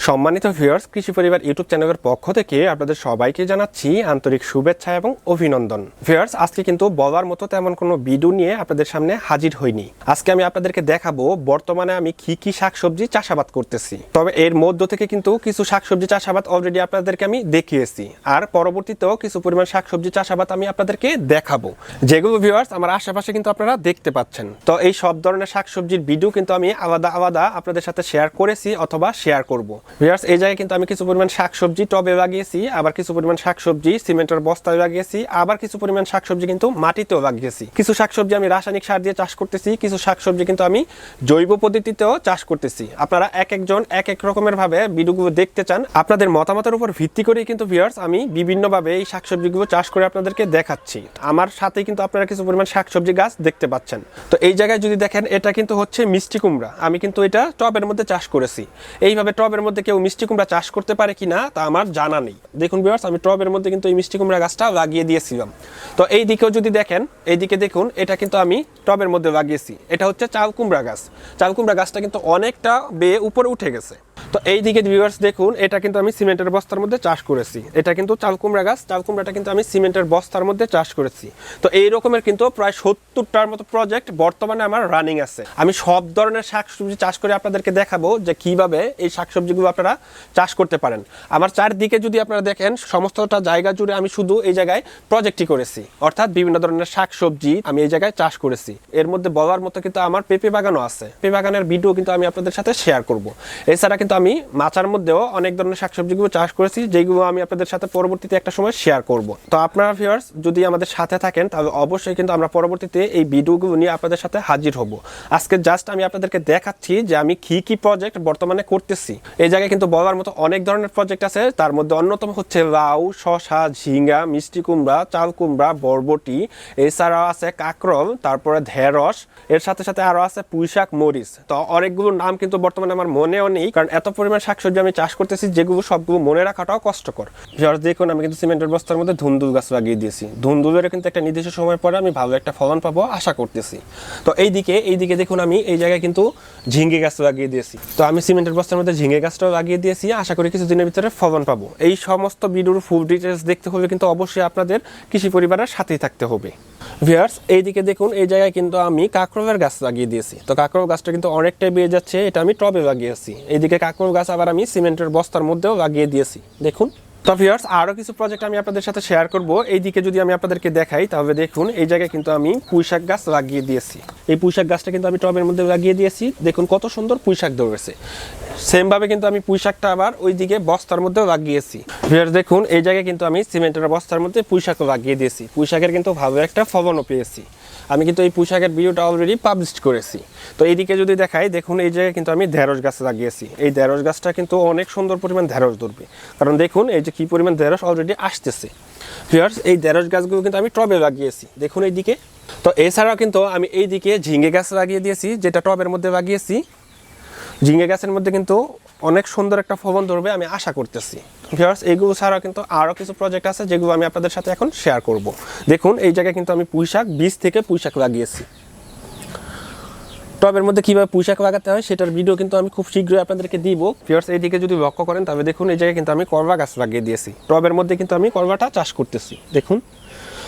সম্মানিত ভিউয়ার্স, কৃষি পরিবার ইউটিউব চ্যানেলের পক্ষ থেকে আপনাদের সবাইকে জানাচ্ছি আন্তরিক শুভেচ্ছা এবং অভিনন্দন। ভিউয়ার্স, আজকে কিন্তু বলার মতো তেমন কোনো ভিডিও নিয়ে আপনাদের সামনে হাজির হইনি। আজকে আমি আপনাদেরকে দেখাবো বর্তমানে আমি কি শাকসবজি চাষাবাদ করতেছি। তবে এর মধ্য থেকে কিন্তু কিছু শাকসবজি চাষাবাদ অলরেডি আপনাদেরকে আমি দেখিয়েছি, আর পরবর্তীতেও কিছু পরিমাণ শাকসবজি চাষাবাদ আমি আপনাদেরকে দেখাবো, যেগুলো ভিউয়ার্স আমার আশেপাশে কিন্তু আপনারা দেখতে পাচ্ছেন। তো এই সব ধরনের শাকসবজির ভিডিও কিন্তু আমি আলাদা আলাদা আপনাদের সাথে শেয়ার করেছি অথবা শেয়ার করব। ভিউয়ার্স, এই জায়গায় কিন্তু আমি কিছু পরিমাণ শাকসবজি টবে লাগিয়েছি, আবার কিছু পরিমাণ শাকসবজি সিমেন্টের বস্তায় লাগিয়েছি, আবার কিছু পরিমাণ শাকসবজি কিন্তু মাটিতেও লাগিয়েছি। কিছু শাকসবজি আমি রাসায়নিক সার দিয়ে চাষ করতেছি, কিছু শাকসবজি কিন্তু আমি জৈব পদ্ধতিতেও চাষ করতেছি। আপনারা এক একজন এক এক রকমের ভাবে ভিডিওগুলো দেখতে চান, আপনাদের মতামতের উপর ভিত্তি করেই কিন্তু ভিউয়ার্স আমি বিভিন্নভাবে এই শাকসবজিগুলো চাষ করে আপনাদেরকে দেখাচ্ছি। আমার সাথে কিন্তু আপনারা কিছু পরিমাণ শাকসবজি গাছ দেখতে পাচ্ছেন। তো এই জায়গায় যদি দেখেন, এটা কিন্তু হচ্ছে মিষ্টি কুমড়া। আমি কিন্তু এটা টবের মধ্যে চাষ করেছি। এইভাবে টবের মধ্যে কেউ মিষ্টি কুমড়া চাষ করতে পারে কিনা তা আমার জানা নেই। দেখুন ভিউয়ার্স, আমি টবের মধ্যে কিন্তু এই মিষ্টি কুমড়া গাছটা লাগিয়ে দিয়েছিলাম। তো এই দিকেও যদি দেখেন, এইদিকে দেখুন, এটা কিন্তু আমি টবের মধ্যে লাগিয়েছি। এটা হচ্ছে চাল কুমড়া গাছ। চাল কুমড়া গাছটা কিন্তু অনেকটা বেয়ে উপরে উঠে গেছে। তো এই দিকে ভিউয়ার্স দেখুন, এটা কিন্তু আমি সিমেন্টের বস্তার মধ্যে চাষ করেছি। এটা কিন্তু চাল কুমড়া গাছ। চাল কুমড়াটা কিন্তু আমি সিমেন্টের বস্তার মধ্যে চাষ করেছি। তো এই রকমের কিন্তু প্রায় 70টার মতো প্রজেক্ট বর্তমানে আমার রানিং আছে। আমি সব ধরনের শাকসবজি চাষ করে আপনাদেরকে দেখাবো যে কিভাবে এই শাকসবজিগুলো আপনারা চাষ করতে পারেন। আমার চারদিকে যদি আপনারা দেখেন, সমস্তটা জায়গা জুড়ে আমি শুধু এই জায়গায় প্রজেক্টই করেছি, অর্থাৎ বিভিন্ন ধরনের শাকসবজি আমি এই জায়গায় চাষ করেছি। এর মধ্যে বলার মতো কিন্তু আমার পেঁপে বাগানও আছে। পেঁপে বাগানের ভিডিও কিন্তু আমি আপনাদের সাথে শেয়ার করব। এছাড়া কিন্তু আমি মাচার মধ্যেও অনেক ধরনের শাকসবজিগুলো চাষ করেছি, যেগুলো আমি আপনাদের সাথে পরবর্তীতে একটা সময় শেয়ার করব। তো আপনারা ভিউয়ার্স যদি আমাদের সাথে থাকেন, তাহলে অবশ্যই কিন্তু আমরা পরবর্তীতে এই ভিডিওগুলো নিয়ে আপনাদের সাথে হাজির হব। আজকে জাস্ট আমি আপনাদেরকে দেখাচ্ছি যে আমি কি প্রজেক্ট বর্তমানে করতেছি। এই জায়গায় কিন্তু বলার মতো অনেক ধরনের প্রজেক্ট আছে। তার মধ্যে অন্যতম হচ্ছে লাউ, শসা, ঝিঙ্গা, মিষ্টি কুমড়া, চাল কুমড়া, বরবটি, এছাড়াও আছে কাঁকরোল, তারপরে ঢেঁড়স, এর সাথে সাথে আরো আছে পুঁইশাক, মরিচ। তো অনেকগুলো নাম কিন্তু বর্তমানে আমার মনেও নেই, কারণ এত পরিমাণ শাকসবজি আমি চাষ করতেছি যেগুলো সবগুলো মনে রাখাটাও কষ্টকর। দেখুন, আমি কিন্তু সিমেন্টের বস্তার মধ্যে ধুন্দুল গাছ লাগিয়ে দিয়েছি। ধুন্দুলের কিন্তু একটা নির্দিষ্ট সময় পরে আমি ভালো একটা ফলন পাবো আশা করতেছি। তো এইদিকে দেখুন, আমি এই জায়গায় কিন্তু ঝিঙ্গে গাছ লাগিয়ে দিয়েছি। তো আমি সিমেন্টের বস্তার মধ্যে ঝিঙ্গে গাছটাও লাগিয়ে দিয়েছি। আশা করি কিছুদিনের ভিতরে ফলন পাবো। এই সমস্ত ভিডিওর ফুল ডিটেলস দেখতে হলে কিন্তু অবশ্যই আপনাদের কৃষি পরিবারের সাথেই থাকতে হবে। ভিউয়ার্স, এইদিকে দেখুন, এই জায়গায় কিন্তু আমি কাঁকরোলের গাছ লাগিয়ে দিয়েছি। তো কাঁকরোল গাছটা কিন্তু অনেকটাই বেড়ে যাচ্ছে। এটা আমি টবে লাগিয়েছি। এইদিকে কাঁকরোল গাছ আবার আমি সিমেন্টের বস্তার মধ্যেও লাগিয়ে দিয়েছি। দেখুন। তো ভিউয়ার্স, আরো কিছু প্রজেক্ট আমি আপনাদের সাথে শেয়ার করব। এইদিকে যদি আমি আপনাদেরকে দেখাই, তাহলে দেখুন, এই জায়গায় কিন্তু আমি পুঁইশাক গাছ লাগিয়ে দিয়েছি। এই পুঁইশাক গাছটা কিন্তু আমি টবের মধ্যে লাগিয়ে দিয়েছি। দেখুন কত সুন্দর পুঁইশাক ধরেছে। সেম ভাবে কিন্তু আমি পুঁইশাকটা আবার ওইদিকে বস্তার মধ্যেও লাগিয়েছি। ভিউয়ার্স দেখুন, এই জায়গায় কিন্তু আমি সিমেন্টের বস্তার মধ্যে পুঁইশাকও লাগিয়ে দিয়েছি। পুঁইশাকের কিন্তু ভালো একটা ফলনও পেয়েছি। আমি কিন্তু এই পুঁইশাকের ভিডিওটা অলরেডি পাবলিশ করেছি। তো এইদিকে যদি দেখাই, দেখুন, এই জায়গায় কিন্তু আমি ঢেঁড়স গাছ লাগিয়েছি। এই ঢেঁড়স গাছটা কিন্তু অনেক সুন্দর পরিমাণ ঢেঁড়স ধরবে, কারণ দেখুন এই যে কি পরিমাণ ঢেঁড়স অলরেডি আসতেছে। ভিউয়ার্স, এই ঢেঁড়স গাছগুলো কিন্তু আমি টবে লাগিয়েছি। দেখুন এইদিকে। তো এছাড়াও কিন্তু আমি এইদিকে ঝিঙ্গে গাছ লাগিয়ে দিয়েছি, যেটা টবের মধ্যে লাগিয়েছি। ঝিঙ্গে গাছের মধ্যে কিন্তু অনেক সুন্দর একটা ফলন ধরবে আমি আশা করতেছি। ভিউয়ার্স, এইগুলো ছাড়াও কিন্তু আরও কিছু প্রজেক্ট আছে যেগুলো আমি আপনাদের সাথে এখন শেয়ার করব। দেখুন, এই জায়গায় কিন্তু আমি পুঁইশাক, বীজ থেকে পুঁইশাক লাগিয়েছি। টবের মধ্যে কীভাবে পুঁইশাক লাগাতে হয় সেটার ভিডিও কিন্তু আমি খুব শীঘ্রই আপনাদেরকে দিব। ভিউয়ার্স, এইদিকে যদি লক্ষ্য করেন, তাহলে দেখুন এই জায়গায় কিন্তু আমি করবা গাছ লাগিয়ে দিয়েছি। টবের মধ্যে কিন্তু আমি করবাটা চাষ করতেছি। দেখুন,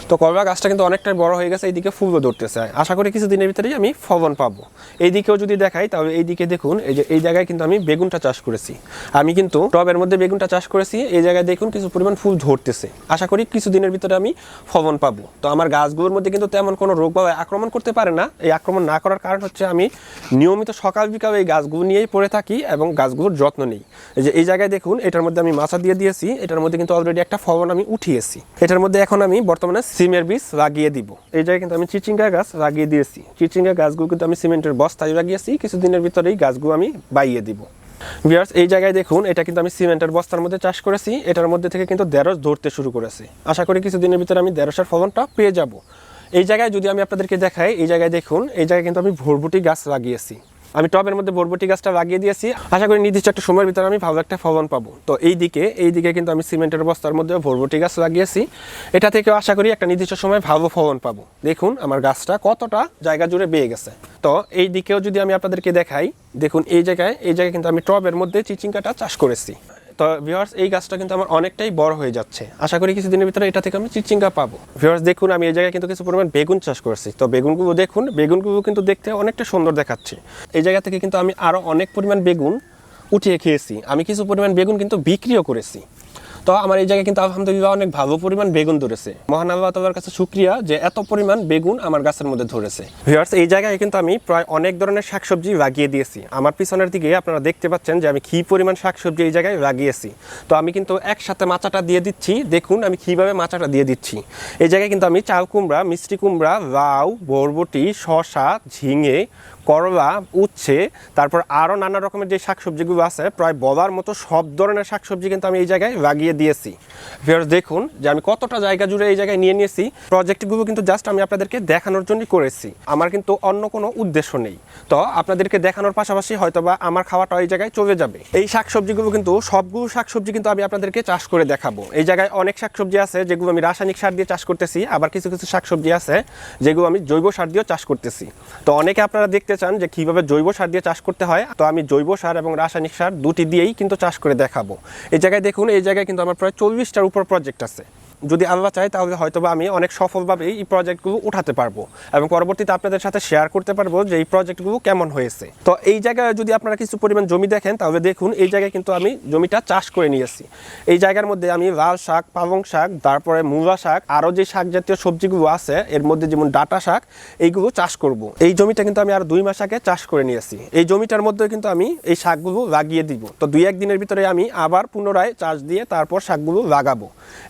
তো করবা গাছটা কিন্তু অনেকটাই বড় হয়ে গেছে। এইদিকে ফুলও ধরতেছে। আশা করি কিছুদিনের ভিতরেই আমি ফলন পাবো। এইদিকেও যদি দেখাই, তাহলে এইদিকে দেখুন, এই যে এই জায়গায় কিন্তু আমি বেগুনটা চাষ করেছি। আমি কিন্তু টবের মধ্যে বেগুনটা চাষ করেছি। এই জায়গায় দেখুন কিছু পরিমাণ ফুল ধরতেছে। আশা করি কিছুদিনের ভিতরে আমি ফলন পাবো। তো আমার গাছগুলোর মধ্যে কিন্তু তেমন কোনো রোগ বা আক্রমণ করতে পারে না। এই আক্রমণ না করার কারণ হচ্ছে আমি নিয়মিত সকাল বিকাল এই গাছগুলো নিয়েই পড়ে থাকি এবং গাছগুলোর যত্ন নিই। এই যে এই জায়গায় দেখুন, এটার মধ্যে আমি মাচা দিয়ে দিয়েছি। এটার মধ্যে কিন্তু অলরেডি একটা ফলন আমি উঠিয়েছি। এটার মধ্যে এখন আমি বর্তমানে সিমের বীজ লাগিয়ে দিব। এই জায়গায় কিন্তু আমি চিচিঙ্গা গাছ লাগিয়ে দিয়েছি। চিচিঙ্গা গাছগুলো কিন্তু আমি সিমেন্টের বস্তায় লাগিয়েছি। কিছুদিনের ভিতরেই গাছগুলো আমি বাইয়ে দিব। ভিউয়ার্স, এই জায়গায় দেখুন, এটা কিন্তু আমি সিমেন্টের বস্তার মধ্যে চাষ করেছি। এটার মধ্যে থেকে কিন্তু ঢেঁড়স ধরতে শুরু করেছে। আশা করি কিছুদিনের ভিতরে আমি ঢেঁড়সের ফলনটা পেয়ে যাব। এই জায়গায় যদি আমি আপনাদেরকে দেখাই, এই জায়গায় দেখুন, এই জায়গায় কিন্তু আমি বরবটি গাছ লাগিয়েছি। আমি টবের মধ্যে বরবটি গাছটা লাগিয়ে দিয়েছি, আশা করি নির্দিষ্ট একটা সময়ের ভিতরে আমি ভালো একটা ফলন পাবো। তো এইদিকে কিন্তু আমি সিমেন্টের বস্তার মধ্যে বরবটি গাছ লাগিয়েছি, এটা থেকেও আশা করি একটা নির্দিষ্ট সময় ভালো ফলন পাবো। দেখুন আমার গাছটা কতটা জায়গা জুড়ে বেয়ে গেছে। তো এই দিকেও যদি আমি আপনাদেরকে দেখাই, দেখুন এই জায়গায় কিন্তু আমি টবের মধ্যে চিচিঙ্গাটা চাষ করেছি। তো ভিউয়ার্স এই গাছটা কিন্তু আমার অনেকটাই বড় হয়ে যাচ্ছে, আশা করি কিছুদিনের ভিতরে এটা থেকে আমি চিচিঙ্গা পাবো। ভিউয়ার্স দেখুন আমি এই জায়গায় কিন্তু কিছু পরিমাণ বেগুন চাষ করেছি। তো বেগুনগুলো দেখুন, বেগুনগুলো কিন্তু দেখতে অনেকটা সুন্দর দেখাচ্ছে। এই জায়গা থেকে কিন্তু আমি আরও অনেক পরিমাণ বেগুন উঠিয়ে খেয়েছি, আমি কিছু পরিমাণ বেগুন কিন্তু বিক্রিও করেছি। তো আমার এই জায়গায় কিন্তু আলহামদুলিল্লাহ অনেক ভালো পরিমাণ বেগুন ধরেছে, মহান আল্লাহ তাআলার কাছে শুকরিয়া যে এত পরিমাণ বেগুন আমার গাছের মধ্যে ধরেছে। ভিউয়ার্স এই জায়গায় কিন্তু আমি প্রায় অনেক ধরনের শাকসবজি লাগিয়ে দিয়েছি। আমার পিছনের দিকে আপনারা দেখতে পাচ্ছেন যে আমি কী পরিমাণ শাকসবজি এই জায়গায় লাগিয়েছি। তো আমি কিন্তু একসাথে মাচাটা দিয়ে দিচ্ছি, দেখুন আমি কীভাবে মাচাটা দিয়ে দিচ্ছি। এই জায়গায় কিন্তু আমি চাল কুমড়া, মিষ্টি কুমড়া, লাউ, বরবটি, শসা, ঝিঙে, করলা, উচ্ছে, তারপর আরও নানা রকমের যে শাকসবজিগুলো আছে প্রায় বলার মতো সব ধরনের শাকসবজি কিন্তু আমি এই জায়গায় লাগিয়ে দিয়েছি। ভিউয়ার্স দেখুন যে আমি কতটা জায়গা জুড়ে এই জায়গায় নিয়ে নিয়েছি। প্রজেক্টগুলো কিন্তু জাস্ট আমি আপনাদেরকে দেখানোর জন্যই করেছি, আমার কিন্তু অন্য কোনো উদ্দেশ্য নেই। তো আপনাদেরকে দেখানোর পাশাপাশি হয়তোবা আমার খাওয়াটা এই জায়গায় চলে যাবে। এই শাকসবজিগুলো কিন্তু সবগুলো শাকসবজি কিন্তু আমি আপনাদেরকে চাষ করে দেখাবো। এই জায়গায় অনেক শাকসবজি আছে যেগুলো আমি রাসায়নিক সার দিয়ে চাষ করতেছি, আবার কিছু কিছু শাকসবজি আছে যেগুলো আমি জৈব সার দিয়েও চাষ করতেছি। তো অনেকে আপনারা দেখতে চান যে কিভাবে জৈব সার দিয়ে চাষ করতে হয়, তো আমি জৈব সার এবং রাসায়নিক সার দুটি দিয়েই কিন্তু চাষ করে দেখাবো। এই জায়গায় দেখুন, এই জায়গায় কিন্তু আমার প্রায় 40টার উপর প্রজেক্ট আছে। যদি আল্লাহ চায় তাহলে হয়তোবা আমি অনেক সফলভাবে এই প্রজেক্টগুলো উঠাতে পারবো এবং পরবর্তীতে আপনাদের সাথে শেয়ার করতে পারবো যে এই প্রজেক্টগুলো কেমন হয়েছে। তো এই জায়গায় যদি আপনারা কিছু পরিমাণ জমি দেখেন তাহলে দেখুন এই জায়গায় কিন্তু আমি জমিটা চাষ করে নিয়েছি। এই জায়গার মধ্যে আমি লাল শাক, পালং শাক, তারপরে মূলা শাক, আরও যে শাক জাতীয় সবজিগুলো আছে এর মধ্যে যেমন ডাঁটা শাক, এইগুলো চাষ করব। এই জমিটা কিন্তু আমি আর 2 মাস আগে চাষ করে নিয়েছি। এই জমিটার মধ্যে কিন্তু আমি এই শাকগুলো লাগিয়ে দিব। তো 2-1 দিনের ভিতরে আমি আবার পুনরায় চাষ দিয়ে তারপর শাকগুলো লাগাবো।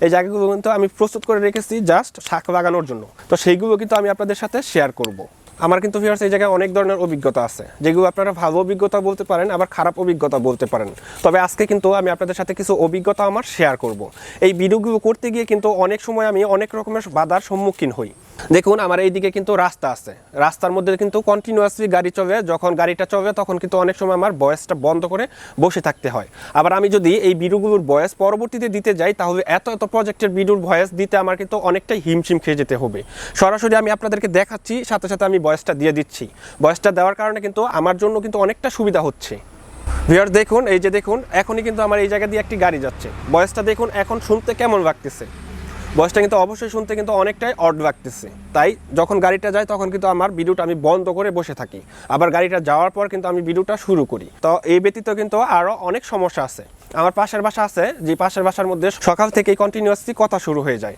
এই জায়গাগুলো কিন্তু আমি প্রস্তুত করে রেখেছি জাস্ট শাক লাগানোর জন্য। তো সেইগুলো কিন্তু আমি আপনাদের সাথে শেয়ার করব। আমার কিন্তু ভিউয়ার্স এই জায়গায় অনেক ধরনের অভিজ্ঞতা আছে, যেগুলো আপনারা ভালো অভিজ্ঞতা বলতে পারেন, আবার খারাপ অভিজ্ঞতা বলতে পারেন। তবে আজকে কিন্তু আমি আপনাদের সাথে কিছু অভিজ্ঞতা আমার শেয়ার করব। এই ভিডিওগুলো করতে গিয়ে কিন্তু অনেক সময় আমি অনেক রকমের বাধার সম্মুখীন হই। দেখুন আমার এইদিকে কিন্তু রাস্তা আছে, রাস্তার মধ্যে কিন্তু কন্টিনিউয়াসলি গাড়ি চলে, যখন গাড়িটা চলে তখন কিন্তু অনেক সময় আমার ভয়েসটা বন্ধ করে বসে থাকতে হয়। আবার আমি যদি এই ভিডিওগুলোর ভয়েস পরবর্তীতে দিতে যাই তাহলে এত প্রজেক্টের ভিডিওর ভয়েস দিতে আমার কিন্তু অনেকটাই হিমশিম খেয়ে যেতে হবে। সরাসরি আমি আপনাদেরকে দেখাচ্ছি, সাথে সাথে আমি ভয়েসটা দিয়ে দিচ্ছি। ভয়েসটা দেওয়ার কারণে কিন্তু আমার জন্য কিন্তু অনেকটা সুবিধা হচ্ছে। ভিউয়ার্স দেখুন, এই যে দেখুন এখনই কিন্তু আমার এই জায়গা দিয়ে একটি গাড়ি যাচ্ছে। ভয়েসটা দেখুন এখন শুনতে কেমন লাগতেছে, ভয়েসটা কিন্তু অবশ্যই শুনতে কিন্তু অনেকটাই অড লাগতেছে। তাই যখন গাড়িটা যায় তখন কিন্তু আমার ভিডিওটা আমি বন্ধ করে বসে থাকি, আবার গাড়িটা যাওয়ার পর কিন্তু আমি ভিডিওটা শুরু করি। তো এই ব্যতীত কিন্তু আরও অনেক সমস্যা আছে। আমার পাশের বাসা আছে, যে পাশের বাসার মধ্যে সকাল থেকেই কন্টিনিউয়াসলি কথা শুরু হয়ে যায়।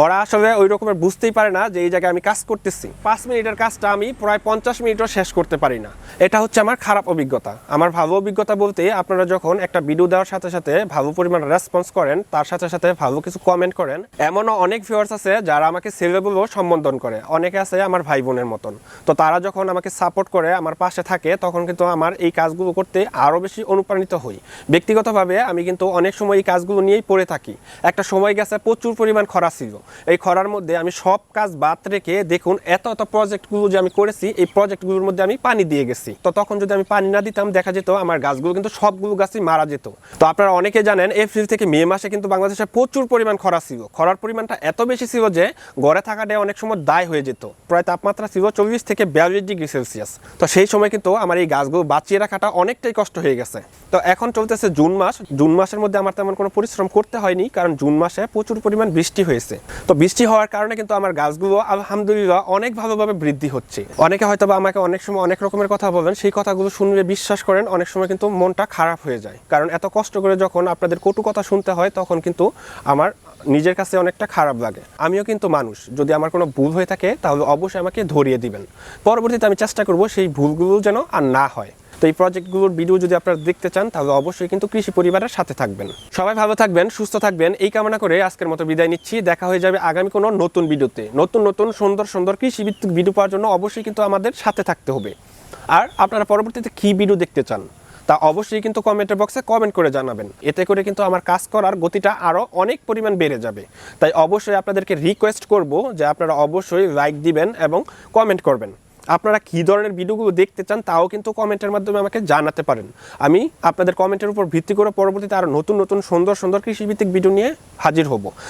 ওরা আসলে ওই রকমের বুঝতেই পারে না যে এই জায়গায় আমি কাজ করতেছি। 5 মিনিটের কাজটা আমি প্রায় 50 মিনিটও শেষ করতে পারি না। এটা হচ্ছে আমার খারাপ অভিজ্ঞতা। আমার ভালো অভিজ্ঞতা বলতে আপনারা যখন একটা ভিডিও দেওয়ার সাথে সাথে ভালো পরিমাণ রেসপন্স করেন, তার সাথে সাথে ভালো কিছু কমেন্ট করেন, এমনও অনেক ভিউয়ার্স আছে যারা আমাকে ছেলে বলেও সম্বোধন করে, অনেকে আছে আমার ভাই বোনের মতন। তো তারা যখন আমাকে সাপোর্ট করে, আমার পাশে থাকে, তখন কিন্তু আমার এই কাজগুলো করতে আরও বেশি অনুপ্রাণিত হই। ব্যক্তিগতভাবে আমি কিন্তু অনেক সময় এই কাজগুলো নিয়েই পড়ে থাকি। একটা সময় গেছে প্রচুর পরিমাণ খরা ছিল, এই খরার মধ্যে আমি সব কাজ বাদ রেখে দেখুন এত প্রজেক্টগুলো যে আমি করেছি, এই প্রজেক্টগুলোর মধ্যে আমি পানি দিয়ে গেছি। তো তখন যদি আমি পানি না দিতাম দেখা যেত আমার গাছগুলো কিন্তু সবগুলো গাছই মারা যেত। তো আপনারা অনেকে জানেন এপ্রিল থেকে মে মাসে কিন্তু বাংলাদেশে প্রচুর পরিমাণ খরা ছিল। খরার পরিমাণটা এত বেশি ছিল যে ঘরে থাকাটা অনেক সময় দায় হয়ে যেত। প্রায় তাপমাত্রা ছিল 40 থেকে 42 ডিগ্রি সেলসিয়াস। তো সেই সময় কিন্তু আমার এই গাছগুলো বাঁচিয়ে রাখাটা অনেকটাই কষ্ট হয়ে গেছে। তো এখন চলতেছে জুন মাস। জুন মাসের মধ্যে আমার তেমন কোনো পরিশ্রম করতে হয়নি, কারণ জুন মাসে প্রচুর পরিমাণ বৃষ্টি হয়েছে। তো বৃষ্টি হওয়ার কারণে কিন্তু আমার গাছগুলো আলহামদুলিল্লাহ অনেক ভালোভাবে বৃদ্ধি হচ্ছে। অনেকে হয়তো বা আমাকে অনেক সময় অনেক রকমের কথা বলেন, সেই কথাগুলো শুনলে বিশ্বাস করেন অনেক সময় কিন্তু মনটা খারাপ হয়ে যায়। কারণ এত কষ্ট করে যখন আপনাদের কটু কথা শুনতে হয় তখন কিন্তু আমার নিজের কাছে অনেকটা খারাপ লাগে। আমিও কিন্তু মানুষ, যদি আমার কোনো ভুল হয়ে থাকে তাহলে অবশ্যই আমাকে ধরিয়ে দিবেন। পরবর্তীতে আমি চেষ্টা করব সেই ভুলগুলো যেন আর না হয়। তো এই প্রজেক্টগুলোর ভিডিও যদি আপনারা দেখতে চান তাহলে অবশ্যই কিন্তু কৃষি পরিবারের সাথে থাকবেন। সবাই ভালো থাকবেন, সুস্থ থাকবেন, এই কামনা করে আজকের মতো বিদায় নিচ্ছি। দেখা হয়ে যাবে আগামী কোনো নতুন ভিডিওতে। নতুন সুন্দর সুন্দর কৃষিভিত্তিক ভিডিও পাওয়ার জন্য অবশ্যই কিন্তু আমাদের সাথে থাকতে হবে। আর আপনারা পরবর্তীতে কী ভিডিও দেখতে চান তা অবশ্যই কিন্তু কমেন্টের বক্সে কমেন্ট করে জানাবেন। এতে করে কিন্তু আমার কাজ করার গতিটা আরও অনেক পরিমাণ বেড়ে যাবে। তাই অবশ্যই আপনাদেরকে রিকোয়েস্ট করব যে আপনারা অবশ্যই লাইক দিবেন এবং কমেন্ট করবেন। আপনারা কী ধরনের ভিডিওগুলো দেখতে চান তাও কিন্তু কমেন্টের মাধ্যমে আমাকে জানাতে পারেন। আমি আপনাদের কমেন্টের উপর ভিত্তি করে পরবর্তীতে আরও নতুন নতুন সুন্দর সুন্দর কৃষিভিত্তিক ভিডিও নিয়ে হাজির হব।